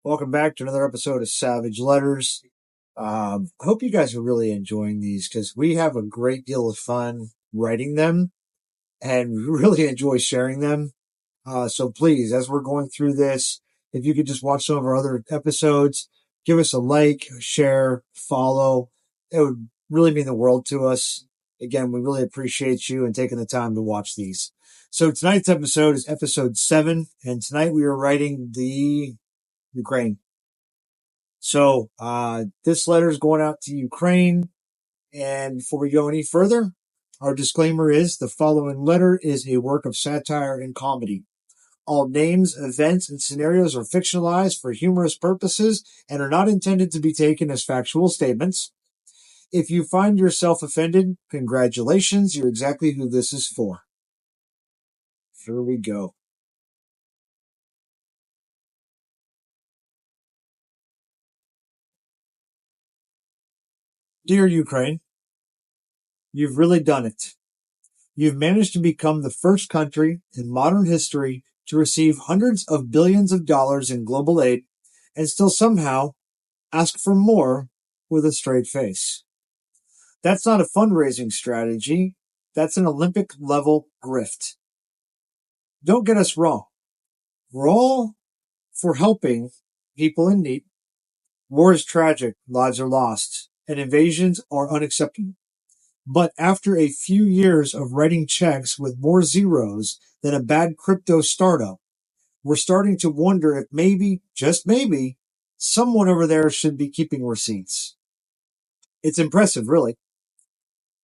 Welcome back to another episode of Savage Letters. I hope you guys are really enjoying these because we have a great deal of fun writing them and we really enjoy sharing them. So please, as we're going through this, if you could just watch some of our other episodes, give us a like, share, follow. It would really mean the world to us. Again, we really appreciate you and taking the time to watch these. So tonight's episode is episode 7, and tonight we are writing the Ukraine. So this letter is going out to Ukraine. And before we go any further, our disclaimer is the following letter is a work of satire and comedy. All names, events, and scenarios are fictionalized for humorous purposes and are not intended to be taken as factual statements. If you find yourself offended, congratulations, you're exactly who this is for. Here we go. Dear Ukraine, you've really done it. You've managed to become the first country in modern history to receive hundreds of billions of dollars in global aid and still somehow ask for more with a straight face. That's not a fundraising strategy. That's an Olympic level grift. Don't get us wrong. We're all for helping people in need. War is tragic. Lives are lost and invasions are unacceptable. But after a few years of writing checks with more zeros than a bad crypto startup, we're starting to wonder if maybe, just maybe, someone over there should be keeping receipts. It's impressive, really.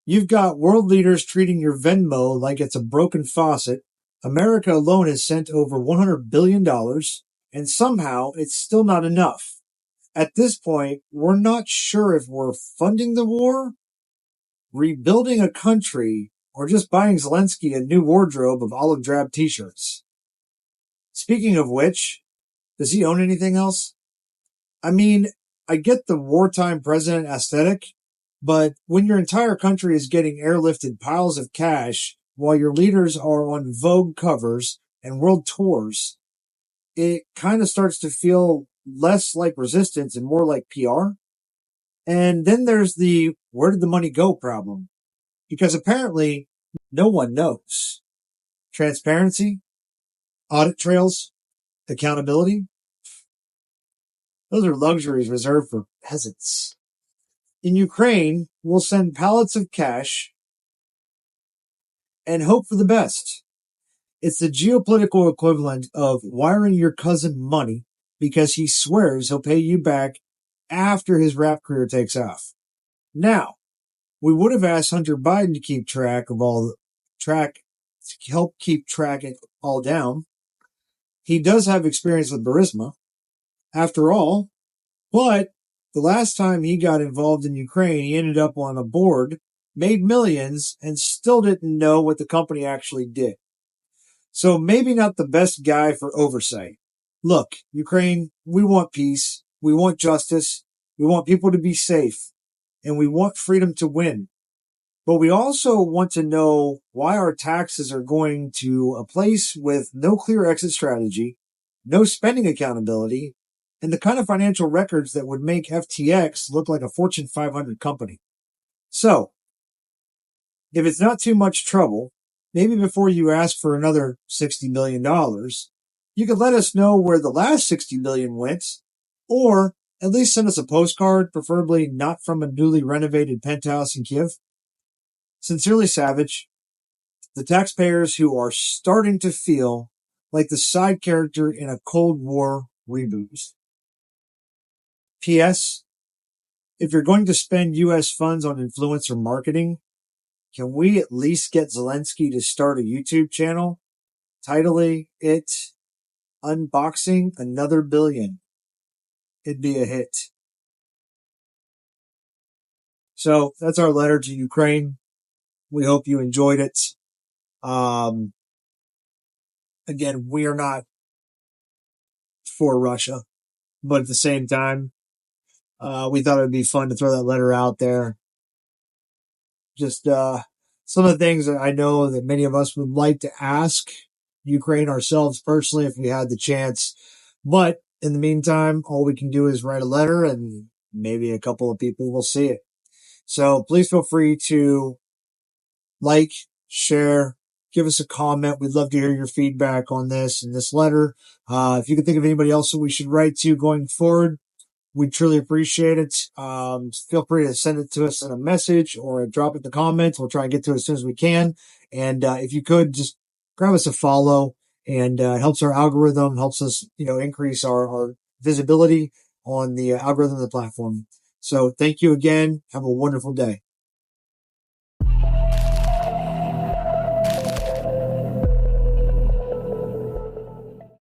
You've got world leaders treating your Venmo like it's a broken faucet. America alone has sent over $100 billion, and somehow it's still not enough. At this point, we're not sure if we're funding the war, rebuilding a country, or just buying Zelensky a new wardrobe of olive drab t-shirts. Speaking of which, does he own anything else? I mean, I get the wartime president aesthetic, but when your entire country is getting airlifted piles of cash while your leaders are on Vogue covers and world tours, it kind of starts to feel less like resistance and more like PR. And then there's the where did the money go problem? Because apparently no one knows. Transparency, audit trails, accountability, those are luxuries reserved for peasants. In Ukraine, we'll send pallets of cash and hope for the best. It's the geopolitical equivalent of wiring your cousin money because he swears he'll pay you back after his rap career takes off. Now, we would have asked Hunter Biden to help keep track it all down. He does have experience with Burisma, after all, but the last time he got involved in Ukraine, he ended up on a board, made millions, and still didn't know what the company actually did. So maybe not the best guy for oversight. Look, Ukraine, we want peace, we want justice, we want people to be safe, and we want freedom to win. But we also want to know why our taxes are going to a place with no clear exit strategy, no spending accountability, and the kind of financial records that would make FTX look like a Fortune 500 company. So, if it's not too much trouble, maybe before you ask for another $60 million, you could let us know where the last $60 million went, or at least send us a postcard, preferably not from a newly renovated penthouse in Kiev. Sincerely, Savage, the taxpayers who are starting to feel like the side character in a Cold War reboot. P.S. If you're going to spend U.S. funds on influencer marketing, can we at least get Zelensky to start a YouTube channel, titling it Unboxing Another Billion? It'd be a hit. So that's our letter to Ukraine. We hope you enjoyed it. Again, we are not for Russia, but at the same time, we thought it would be fun to throw that letter out there. Just some of the things that I know that many of us would like to ask Ukraine ourselves personally if we had the chance. But In the meantime, all we can do is write a letter and maybe a couple of people will see it. So please feel free to like, share, give us a comment. We'd love to hear your feedback on this and this letter. If you can think of anybody else that we should write to going forward, we truly appreciate it. Feel free to send it to us in a message or drop it in the comments. We'll try and get to it as soon as we can. And if you could just grab us a follow, and it helps our algorithm, helps us, increase our visibility on the algorithm of the platform. So thank you again. Have a wonderful day.